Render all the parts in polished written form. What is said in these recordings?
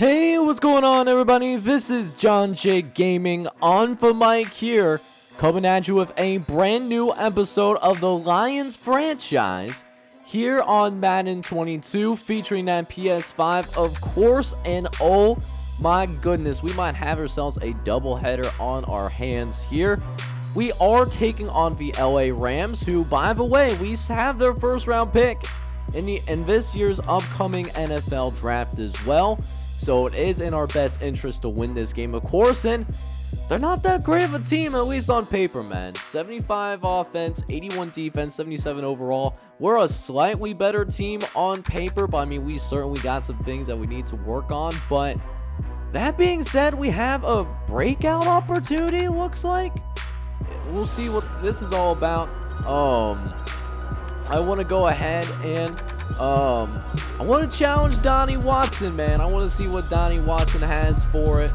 Hey, what's going on, everybody? This is John J Gaming on for Mike here, coming at you with a brand new episode of the Lions franchise here on Madden 22, featuring that PS5, of course. And oh my goodness, we might have ourselves a doubleheader on our hands here. We are taking on the LA Rams, who, by the way, we have their first round pick in this year's upcoming NFL draft as well. So it is in our best interest to win this game, of course, and they're not that great of a team, at least on paper, man. 75 offense, 81 defense, 77 overall. We're a slightly better team on paper, but I mean, we certainly got some things that we need to work on. But that being said, we have a breakout opportunity, looks like. We'll see what this is all about. I want to go ahead and I want to challenge Donnie Watson, man. I want to see what Donnie Watson has for it.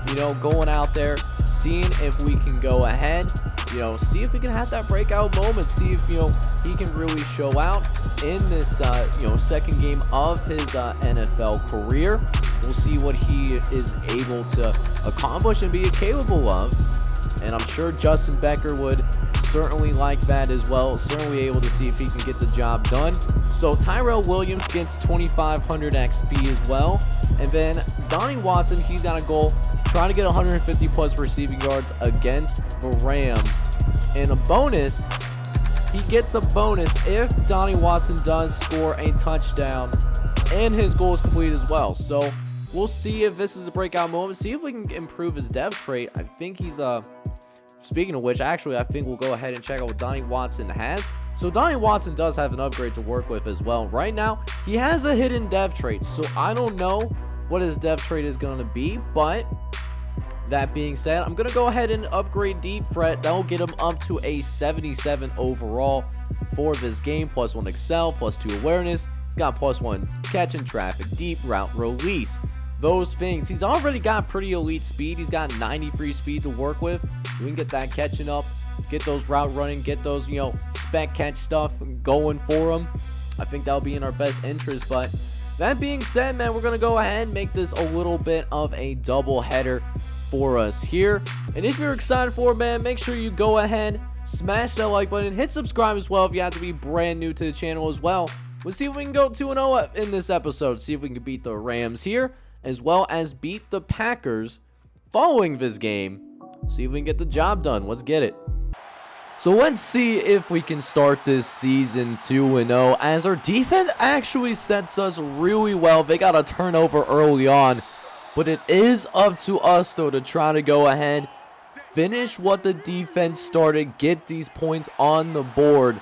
You know, going out there, seeing if we can go ahead, you know, see if we can have that breakout moment, see if, you know, he can really show out in this, you know, second game of his NFL career. We'll see what he is able to accomplish and be capable of. And I'm sure Justin Becker would certainly like that as well. Certainly able to see if he can get the job done. So Tyrell Williams gets 2,500 XP as well. And then Donnie Watson, he's got a goal, trying to get 150 plus receiving yards against the Rams. And a bonus, he gets a bonus if Donnie Watson does score a touchdown and his goal is complete as well. So we'll see if this is a breakout moment. See if we can improve his dev trait. I think he's speaking of which, actually, I think we'll go ahead and check out what Donnie Watson has. So Donnie Watson does have an upgrade to work with as well. Right now, he has a hidden dev trait, so I don't know what his dev trait is going to be. But that being said, I'm going to go ahead and upgrade Deep Threat. That will get him up to a 77 overall for this game. +1 Excel, +2 Awareness. He's got +1 Catch in Traffic, Deep Route Release. Those things. He's already got pretty elite speed. He's got 90 free speed to work with. We can get that catching up, get those route running, get those, you know, spec catch stuff going for him. I think that'll be in our best interest. But that being said, man, we're going to go ahead and make this a little bit of a double header for us here. And if you're excited for it, man, make sure you go ahead, smash that like button, hit subscribe as well if you have to be brand new to the channel as well. We'll see if we can go 2-0 in this episode, see if we can beat the Rams here, as well as beat the Packers following this game. See if we can get the job done. Let's get it. So let's see if we can start this season 2-0, as our defense actually sets us really well. They got a turnover early on, but it is up to us, though, to try to go ahead, finish what the defense started, get these points on the board.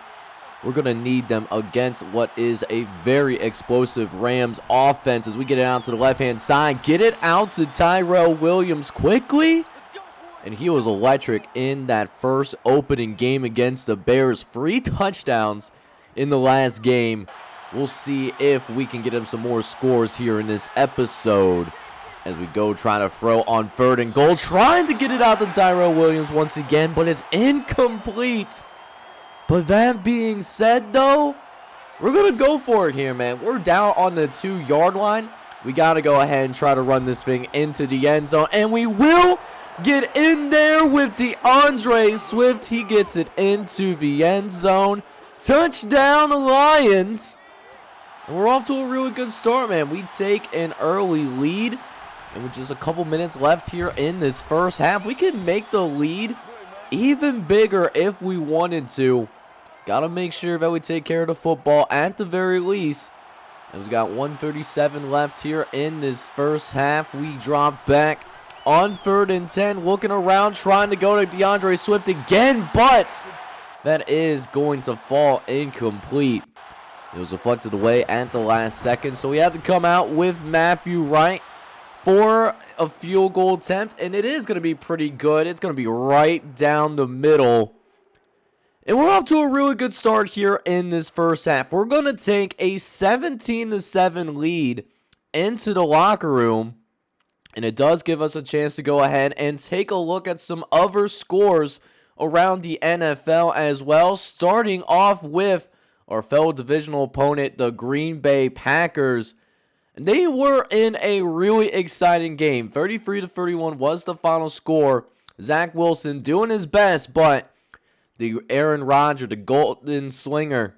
We're going to need them against what is a very explosive Rams offense as we get it out to the left-hand side. Get it out to Tyrell Williams quickly. And he was electric in that first opening game against the Bears. 3 touchdowns in the last game. We'll see if we can get him some more scores here in this episode as we go try to throw on 3rd and goal. Trying to get it out to Tyrell Williams once again, but it's incomplete. But that being said, though, we're going to go for it here, man. We're down on the 2-yard line. We got to go ahead and try to run this thing into the end zone. And we will get in there with DeAndre Swift. He gets it into the end zone. Touchdown, Lions. And we're off to a really good start, man. We take an early lead. And with just a couple minutes left here in this first half, we can make the lead even bigger if we wanted to. Got to make sure that we take care of the football at the very least. And we've got 1:37 left here in this first half. We drop back on 3rd and 10, looking around, trying to go to DeAndre Swift again, but that is going to fall incomplete. It was deflected away at the last second, so we have to come out with Matthew Wright for a field goal attempt, and it is going to be pretty good. It's going to be right down the middle. And we're off to a really good start here in this first half. We're going to take a 17-7 lead into the locker room. And it does give us a chance to go ahead and take a look at some other scores around the NFL as well. Starting off with our fellow divisional opponent, the Green Bay Packers. And they were in a really exciting game. 33-31 was the final score. Zach Wilson doing his best, but the Aaron Rodgers, the golden slinger,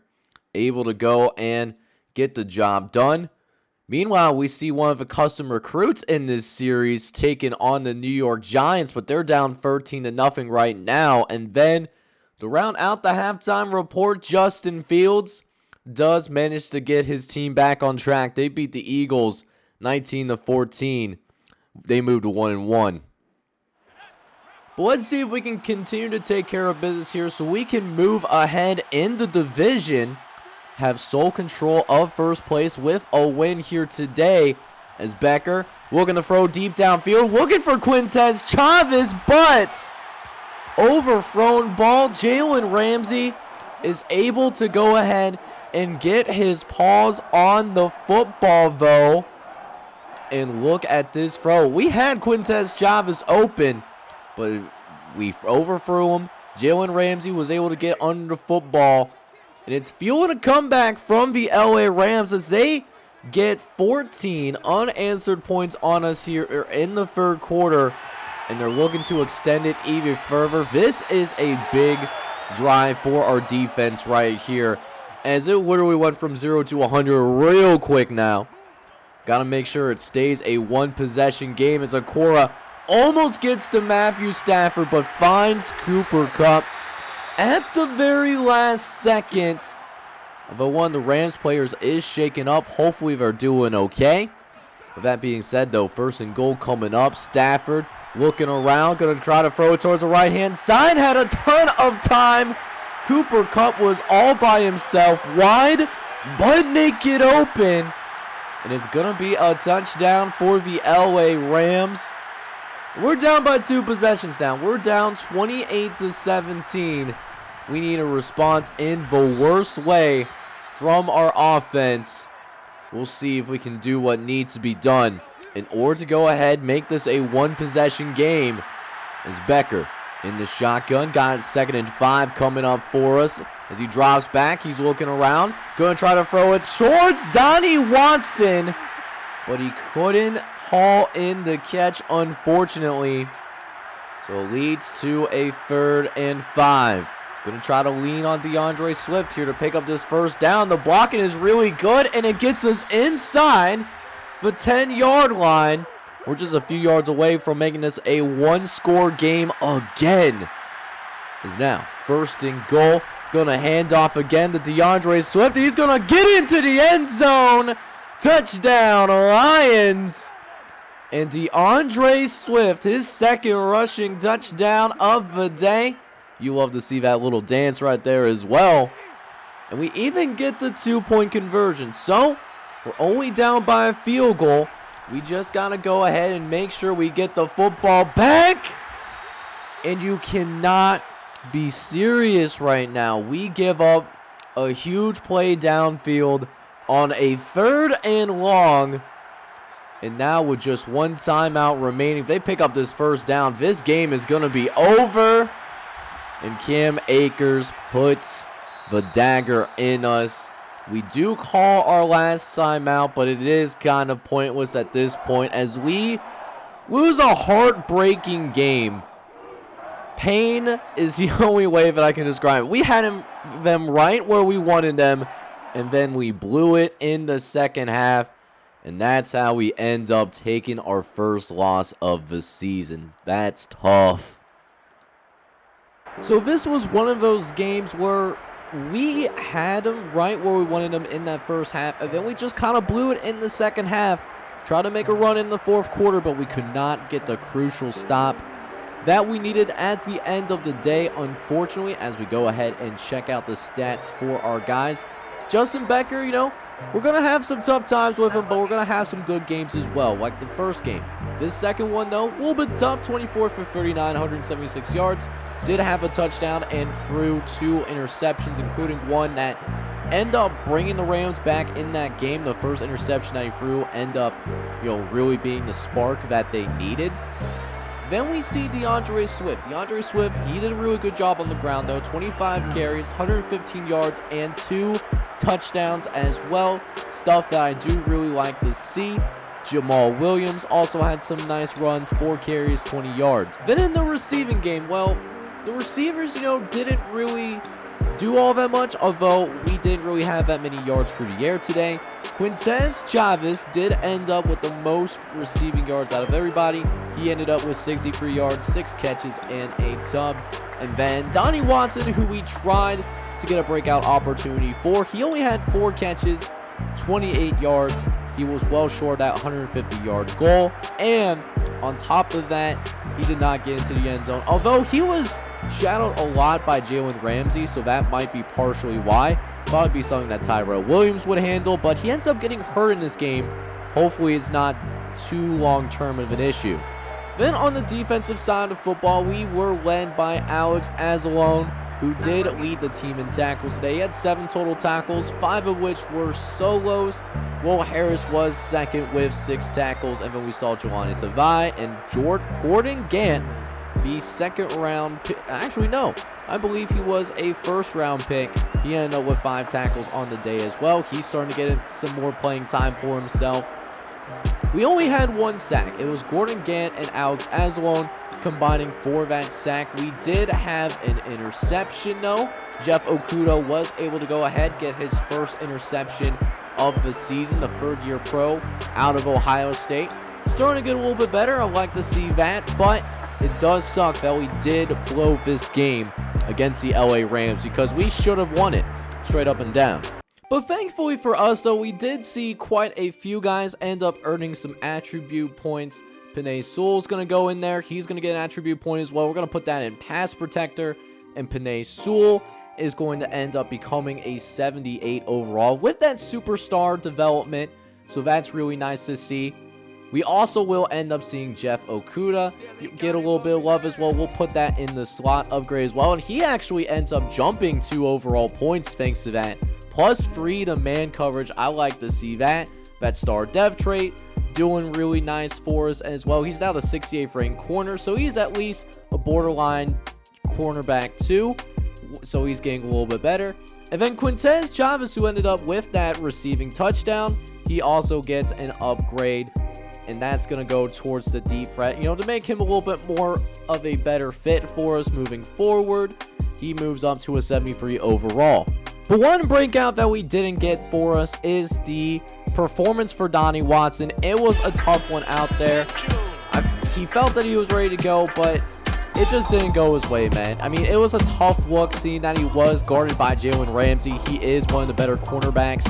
able to go and get the job done. Meanwhile, we see one of the custom recruits in this series taking on the New York Giants, but they're down 13-0 right now. And then to round out the halftime report, Justin Fields does manage to get his team back on track. They beat the Eagles 19-14. They moved to 1-1. But let's see if we can continue to take care of business here so we can move ahead in the division. Have sole control of first place with a win here today. As Becker looking to throw deep downfield, looking for Quintez Chavez, but overthrown ball. Jalen Ramsey is able to go ahead and get his paws on the football though. And look at this throw. We had Quintez Chavez open, but we overthrew him. Jalen Ramsey was able to get under the football. And it's fueling a comeback from the LA Rams as they get 14 unanswered points on us here in the third quarter. And they're looking to extend it even further. This is a big drive for our defense right here, as it literally went from 0 to 100 real quick now. Got to make sure it stays a one-possession game as Okora almost gets to Matthew Stafford, but finds Cooper Kupp at the very last second. But one of the Rams players is shaken up. Hopefully they're doing okay. With that being said, though, 1st and goal coming up. Stafford looking around, going to try to throw it towards the right-hand side. Had a ton of time. Cooper Kupp was all by himself, wide, but naked open. And it's going to be a touchdown for the LA Rams. We're down by 2 possessions now. We're down 28-17. We need a response in the worst way from our offense. We'll see if we can do what needs to be done in order to go ahead and make this a one-possession game. As Becker in the shotgun, got 2nd and 5 coming up for us. As he drops back, he's looking around. Going to try to throw it towards Donnie Watson, but he couldn't haul in the catch, unfortunately. So it leads to a 3rd and 5. Going to try to lean on DeAndre Swift here to pick up this first down. The blocking is really good, and it gets us inside the 10-yard line. We're just a few yards away from making this a one-score game again. Is now 1st and goal. Going to hand off again to DeAndre Swift. He's going to get into the end zone. Touchdown, Lions. And DeAndre Swift, his 2nd rushing touchdown of the day. You love to see that little dance right there as well. And we even get the 2-point conversion. So, we're only down by a field goal. We just got to go ahead and make sure we get the football back. And you cannot be serious right now. We give up a huge play downfield on a 3rd and long. And now with just 1 timeout remaining, if they pick up this first down, this game is going to be over. And Cam Akers puts the dagger in us. We do call our last timeout, but it is kind of pointless at this point as we lose a heartbreaking game. Pain is the only way that I can describe it. We had them right where we wanted them, and then we blew it in the second half. And that's how we end up taking our first loss of the season. That's tough. So this was one of those games where we had them right where we wanted them in that first half, and then we just kind of blew it in the second half. Tried to make a run in the 4th quarter, but we could not get the crucial stop that we needed at the end of the day, unfortunately, as we go ahead and check out the stats for our guys. Justin Becker, you know, we're going to have some tough times with him, but we're going to have some good games as well, like the first game. This second one, though, a little bit tough. 24 for 39, 176 yards. Did have a touchdown and threw 2 interceptions, including one that ended up bringing the Rams back in that game. The first interception that he threw ended up, you know, really being the spark that they needed. Then we see DeAndre Swift. DeAndre Swift, he did a really good job on the ground, though. 25 carries, 115 yards, and 2 touchdowns as well. stuff that I do really like to see. Jamal Williams also had some nice runs, 4 carries, 20 yards. Then in the receiving game, well, the receivers, didn't really do all that much, although we didn't really have that many yards through the air today. Quintez Chavez did end up with the most receiving yards out of everybody. He ended up with 63 yards, 6 catches, and a tub. And then Donnie Watson, who we tried to get a breakout opportunity for, he only had 4 catches, 28 yards. He was well short of that 150-yard goal. And on top of that, he did not get into the end zone, although he was shadowed a lot by Jalen Ramsey, so that might be partially why. Thought it'd be something that Tyrell Williams would handle, but he ends up getting hurt in this game. Hopefully it's not too long-term of an issue. Then on the defensive side of football, we were led by Alex Azalone, who did lead the team in tackles today. He had 7 total tackles, 5 of which were solos. Will Harris was second with 6 tackles, and then we saw Jelani Savai and Gordon Gant, the second round pick. Actually, no, I believe he was a first round pick. He ended up with 5 tackles on the day as well. He's starting to get some more playing time for himself. We only had 1 sack. It was Gordon Gant and Alex Azalone combining for that sack. We did have an interception though. Jeff Okuda was able to go ahead, get his first interception of the season, the 3rd-year pro out of Ohio State. Starting to get a little bit better. I'd like to see that, but it does suck that we did blow this game against the LA Rams because we should have won it straight up and down. But thankfully for us, though, we did see quite a few guys end up earning some attribute points. Penei Sewell's going to go in there. He's going to get an attribute point as well. We're going to put that in pass protector. And Penei Sewell is going to end up becoming a 78 overall with that superstar development. So that's really nice to see. We also will end up seeing Jeff Okuda get a little bit of love as well. We'll put that in the slot upgrade as well. And he actually ends up jumping 2 overall points thanks to that. Plus free to man coverage. I like to see that. That star dev trait doing really nice for us as well. He's now the 68th ranked corner, so he's at least a borderline cornerback too. So he's getting a little bit better. And then Quintez Chavez, who ended up with that receiving touchdown, he also gets an upgrade. And that's going to go towards the deep threat, to make him a little bit more of a better fit for us moving forward. He moves up to a 73 overall. But one breakout that we didn't get for us is the performance for Donnie Watson. It was a tough one out there. He felt that he was ready to go, but it just didn't go his way, man. I mean, it was a tough look seeing that he was guarded by Jalen Ramsey. He is one of the better cornerbacks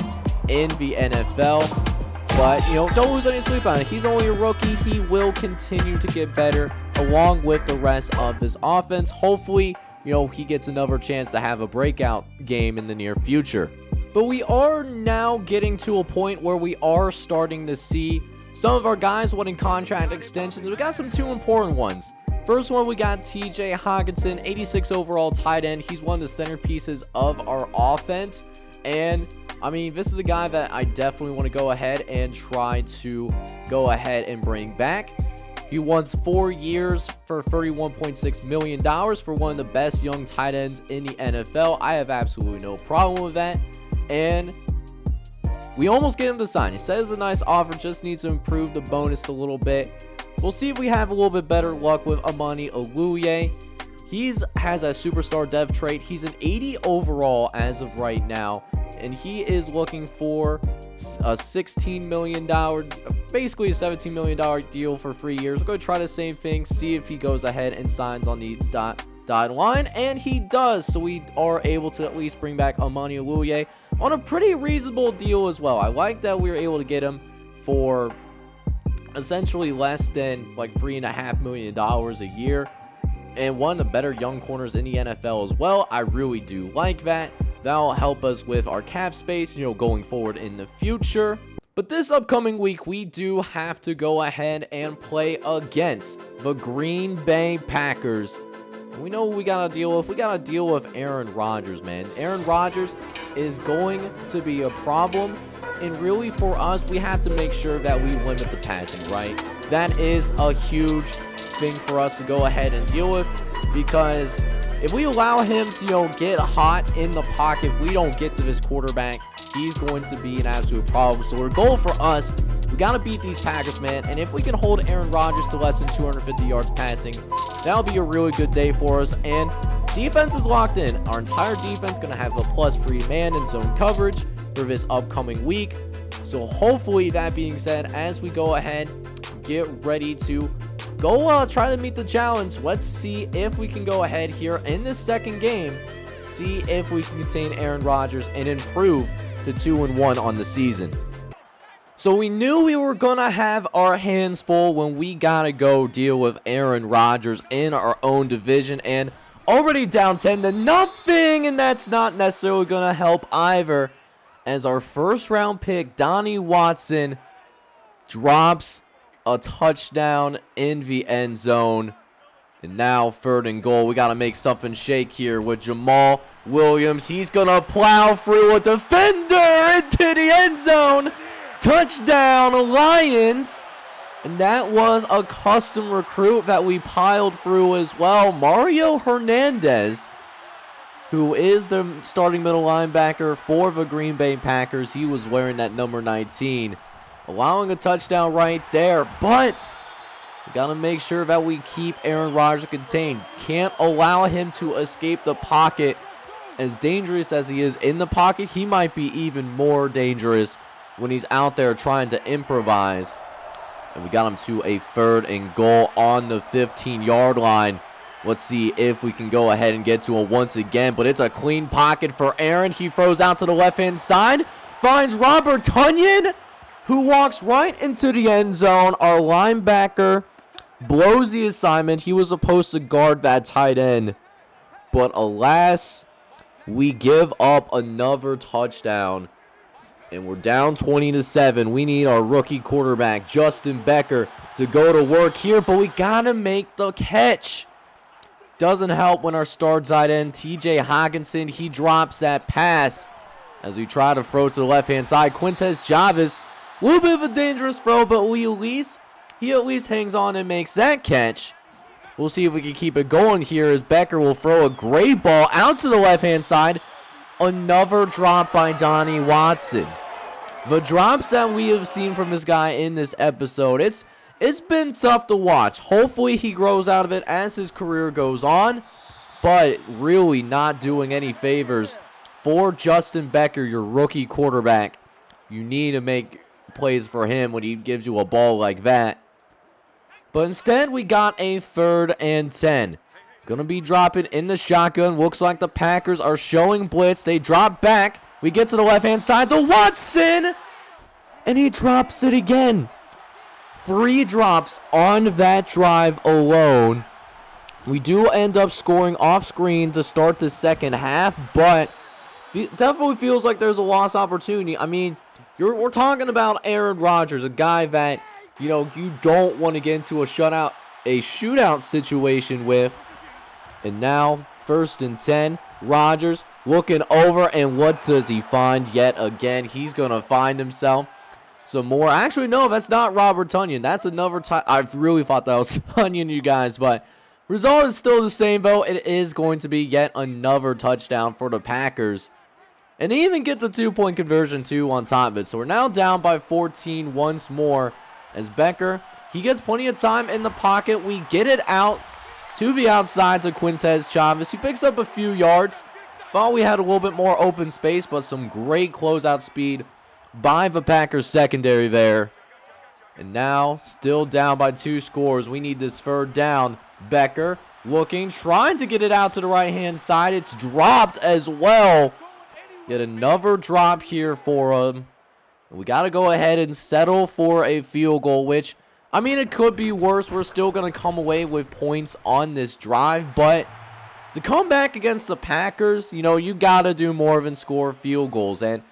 in the NFL. But, don't lose any sleep on it. He's only a rookie. He will continue to get better along with the rest of this offense. Hopefully, he gets another chance to have a breakout game in the near future. But we are now getting to a point where we are starting to see some of our guys wanting contract extensions. We got some 2 important ones. First one, we got TJ Hogginson, 86 overall tight end. He's one of the centerpieces of our offense. And I mean, this is a guy that I definitely want to go ahead and try to go ahead and bring back. He wants 4 years for $31.6 million for one of the best young tight ends in the NFL. I have absolutely no problem with that. And we almost get him to sign. He says it's a nice offer, just needs to improve the bonus a little bit. We'll see if we have a little bit better luck with Amani Oluye. He has a superstar dev trait. He's an 80 overall as of right now. And he is looking for a $16 million, basically a $17 million deal for 3 years. We're going to try the same thing, see if he goes ahead and signs on the dotted line. And he does. So we are able to at least bring back Amani Oluye on a pretty reasonable deal as well. I like that we were able to get him for essentially less than like $3.5 million a year. And one of the better young corners in the NFL as well. I really do like that. That'll help us with our cap space, going forward in the future. But this upcoming week, we do have to go ahead and play against the Green Bay Packers. And we know what we got to deal with. We got to deal with Aaron Rodgers, man. Aaron Rodgers is going to be a problem. And really for us, we have to make sure that we limit the passing, right? That is a huge thing for us to go ahead and deal with, because if we allow him to, get hot in the pocket, if we don't get to this quarterback, he's going to be an absolute problem. So our goal for us, we got to beat these Packers, man. And if we can hold Aaron Rodgers to less than 250 yards passing, that'll be a really good day for us. And defense is locked in. Our entire defense is going to have a plus free man and zone coverage for this upcoming week. So hopefully, that being said, as we go ahead, get ready to go try to meet the challenge. Let's see if we can go ahead here in this second game, see if we can contain Aaron Rodgers and improve to 2-1 on the season. So we knew we were going to have our hands full when we got to go deal with Aaron Rodgers in our own division, and already down 10 to nothing, and that's not necessarily going to help either, as our first round pick, Donnie Watson, drops a touchdown in the end zone. And now 3rd and goal. We got to make something shake here with Jamal Williams. He's going to plow through a defender into the end zone. Touchdown, Lions. And that was a custom recruit that we piled through as well. Mario Hernandez, who is the starting middle linebacker for the Green Bay Packers. He was wearing that number 19. Allowing a touchdown right there, but we got to make sure that we keep Aaron Rodgers contained. Can't allow him to escape the pocket. As dangerous as he is in the pocket, he might be even more dangerous when he's out there trying to improvise. And we got him to a 3rd and goal on the 15-yard line. Let's see if we can go ahead and get to him once again, but it's a clean pocket for Aaron. He throws out to the left-hand side, finds Robert Tonyan, who walks right into the end zone. Our linebacker blows the assignment. He was supposed to guard that tight end, but alas, we give up another touchdown, and we're down 20-7. We need our rookie quarterback, Justin Becker, to go to work here, but we gotta make the catch. Doesn't help when our star tight end, TJ Hogginson, he drops that pass as we try to throw to the left-hand side. Quintez Javis, a little bit of a dangerous throw, but he at least hangs on and makes that catch. We'll see if we can keep it going here as Becker will throw a great ball out to the left-hand side. Another drop by Donnie Watson. The drops that we have seen from this guy in this episode, it's been tough to watch. Hopefully he grows out of it as his career goes on, but really not doing any favors for Justin Becker, your rookie quarterback. You need to make plays for him when he gives you a ball like that. But instead, we got a 3rd and 10. Gonna be dropping in the shotgun. Looks like the Packers are showing blitz. They drop back. We get to the left-hand side to Watson, and he drops it again. 3 drops on that drive alone. We do end up scoring off screen to start the second half, but it definitely feels like there's a lost opportunity. I mean, we're talking about Aaron Rodgers, a guy that, you don't want to get into a shootout situation with. And now, 1st and 10, Rodgers looking over, and what does he find yet again? He's going to find himself some more. Actually, no, that's not Robert Tonyan. That's another time. I really thought that was Tonyan, you guys, but result is still the same, though. It is going to be yet another touchdown for the Packers. And they even get the 2-point conversion, too, on top of it. So we're now down by 14 once more. As Becker, he gets plenty of time in the pocket. We get it out to the outside to Quintez Chavez. He picks up a few yards. Thought we had a little bit more open space, but some great closeout speed by the Packers secondary there. And now, still down by 2 scores. We need this 3rd down. Becker looking, trying to get it out to the right-hand side. It's dropped as well. Yet another drop here for him. We got to go ahead and settle for a field goal, which, I mean, it could be worse. We're still going to come away with points on this drive, but to come back against the Packers, you got to do more than score field goals. And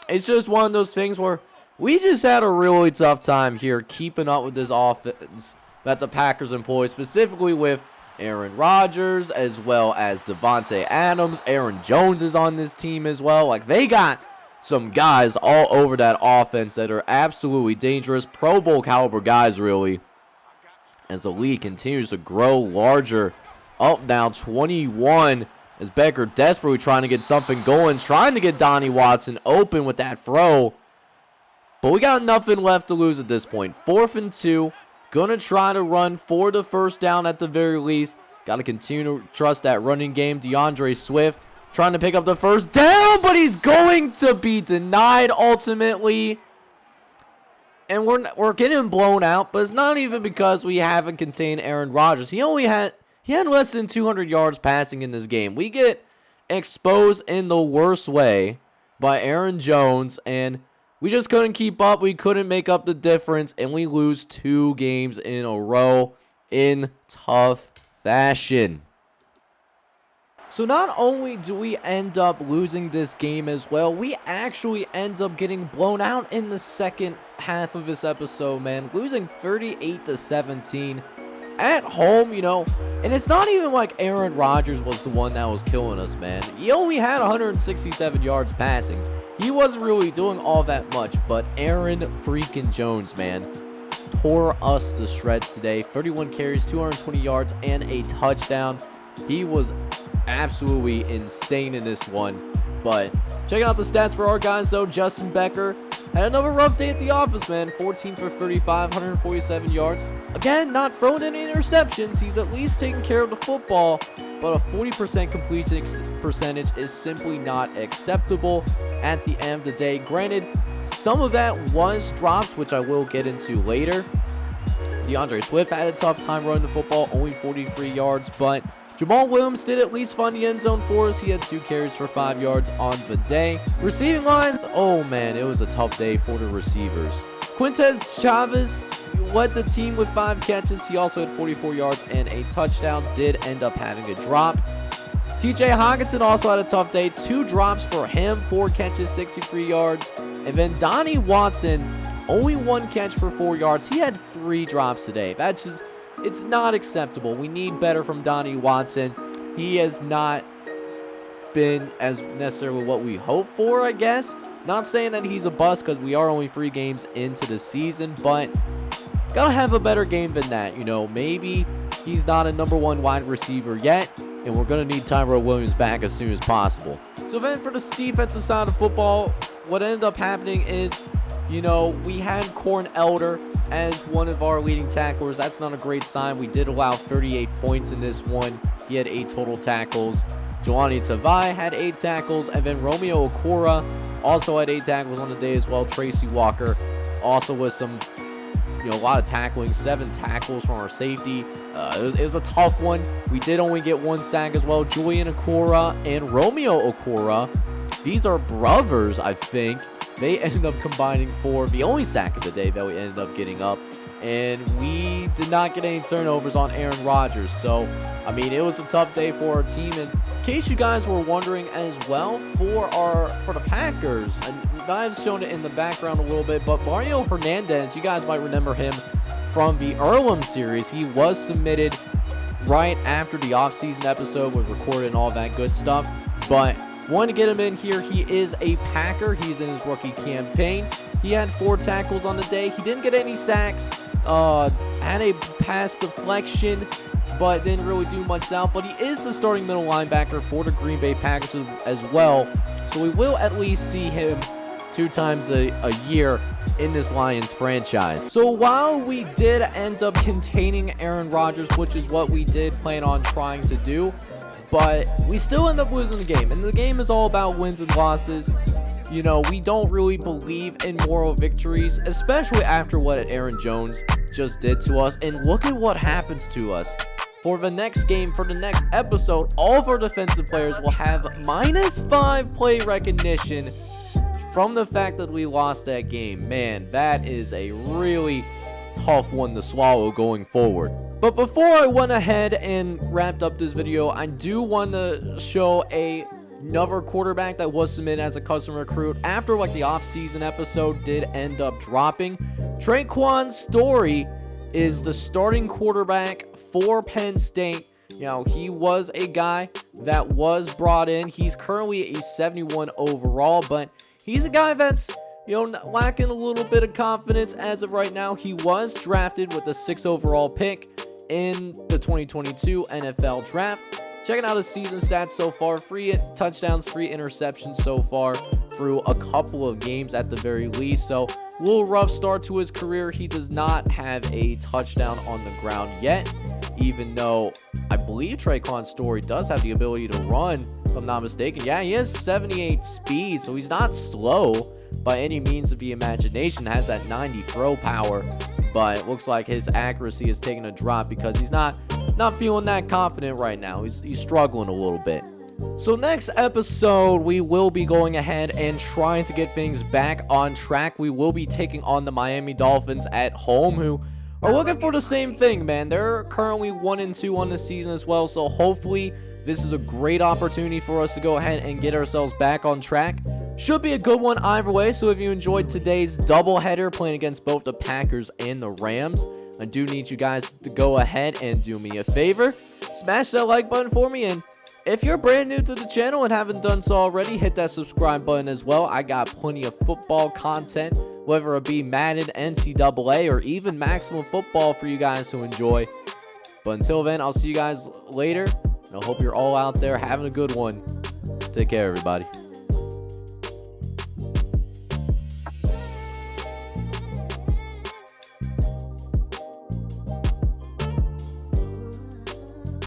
it's just one of those things where we just had a really tough time here keeping up with this offense that the Packers employ, specifically with Aaron Rodgers as well as Devontae Adams. Aaron Jones is on this team as well. Like, they got some guys all over that offense that are absolutely dangerous. Pro Bowl caliber guys, really, as the league continues to grow larger Oh, now 21 as Becker desperately trying to get something going, trying to get Donnie Watson open with that throw. But we got nothing left to lose at this point. 4th and 2. Gonna try to run for the first down at the very least. Got to continue to trust that running game. DeAndre Swift trying to pick up the first down, but he's going to be denied ultimately. And we're getting blown out, but it's not even because we haven't contained Aaron Rodgers. He had less than 200 yards passing in this game. We get exposed in the worst way by Aaron Jones, and we just couldn't keep up. We couldn't make up the difference, and we lose 2 games in a row in tough fashion. So not only do we end up losing this game as well, we actually end up getting blown out in the second half of this episode, man. Losing 38-17 at home, you know. And it's not even like Aaron Rodgers was the one that was killing us, man. He only had 167 yards passing. He wasn't really doing all that much, but Aaron freaking Jones, man, tore us to shreds today. 31 carries, 220 yards, and a touchdown. He was absolutely insane in this one. But checking out the stats for our guys, though, Justin Becker had another rough day at the office, man. 14 for 35, 147 yards. Again, not throwing any interceptions. He's at least taking care of the football, but a 40% completion percentage is simply not acceptable at the end of the day. Granted, some of that was drops, which I will get into later. DeAndre Swift had a tough time running the football, only 43 yards, but Jamal Williams did at least find the end zone for us. He had 2 carries for 5 yards on the day. Receiving lines, oh man, it was a tough day for the receivers. Quintez Chavez led the team with 5 catches. He also had 44 yards and a touchdown. Did end up having a drop. TJ Hogginson also had a tough day. 2 drops for him, 4 catches, 63 yards. And then Donnie Watson, only 1 catch for 4 yards. He had 3 drops today. That's just, it's not acceptable. We need better from Donnie Watson. He has not been as necessarily what we hope for, I guess. Not saying that he's a bust because we are only 3 games into the season, but gotta have a better game than that. You know, maybe he's not a #1 wide receiver yet, and we're gonna need Tyrell Williams back as soon as possible. So then for the defensive side of football, what ended up happening is, you know, we had Corn Elder as one of our leading tacklers. That's not a great sign. We did allow 38 points in this one. He had 8 total tackles. Jelani Tavai had 8 tackles, and then Romeo Okora also had 8 tackles on the day as well. Tracy Walker also with some, you know, a lot of tackling, 7 tackles from our safety. It was a tough one. We did only get 1 sack as well. Julian Okora and Romeo Okora, these are brothers, I think. They ended up combining for the only sack of the day that we ended up getting up. And we did not get any turnovers on Aaron Rodgers. So, I mean, it was a tough day for our team. And in case you guys were wondering as well, for the Packers, and I've shown it in the background a little bit, but Mario Hernandez, you guys might remember him from the Earlham series. He was submitted right after the offseason episode was recorded and all that good stuff. But wanted to get him in here. He is a Packer. He's in his rookie campaign. He had 4 tackles on the day. He didn't get any sacks. Had a pass deflection, but didn't really do much out. But he is the starting middle linebacker for the Green Bay Packers as well. So we will at least see him 2 times a year in this Lions franchise. So while we did end up containing Aaron Rodgers, which is what we did plan on trying to do, but we still end up losing the game. And the game is all about wins and losses. You know, we don't really believe in moral victories, especially after what Aaron Jones just did to us. And look at what happens to us. For the next game, for the next episode, all of our defensive players will have -5 play recognition from the fact that we lost that game. Man, that is a really tough one to swallow going forward. But before I went ahead and wrapped up this video, I do want to show another quarterback that was submitted as a custom recruit after like the off-season episode did end up dropping. Traquan Story is the starting quarterback for Penn State. You know, he was a guy that was brought in. He's currently a 71 overall, but he's a guy that's, you know, lacking a little bit of confidence as of right now. He was drafted with a 6 overall pick in the 2022 NFL Draft. Checking out his season stats so far: 3 touchdowns, 3 interceptions so far through a couple of games at the very least. So a little rough start to his career. He does not have a touchdown on the ground yet, even though I believe Traquan Story does have the ability to run, if I'm not mistaken. Yeah, he has 78 speed, so he's not slow by any means of the imagination. Has that 90 throw power, but it looks like his accuracy has taken a drop because he's not feeling that confident right now. He's struggling a little bit. So next episode, we will be going ahead and trying to get things back on track. We will be taking on the Miami Dolphins at home, who are looking for the same thing, man. They're currently 1-2 on the season as well, so hopefully this is a great opportunity for us to go ahead and get ourselves back on track. Should be a good one either way. So if you enjoyed today's doubleheader playing against both the Packers and the Rams, I do need you guys to go ahead and do me a favor. Smash that like button for me, and if you're brand new to the channel and haven't done so already, hit that subscribe button as well. I got plenty of football content, whether it be Madden, NCAA, or even Maximum Football for you guys to enjoy. But until then, I'll see you guys later, and I hope you're all out there having a good one. Take care, everybody.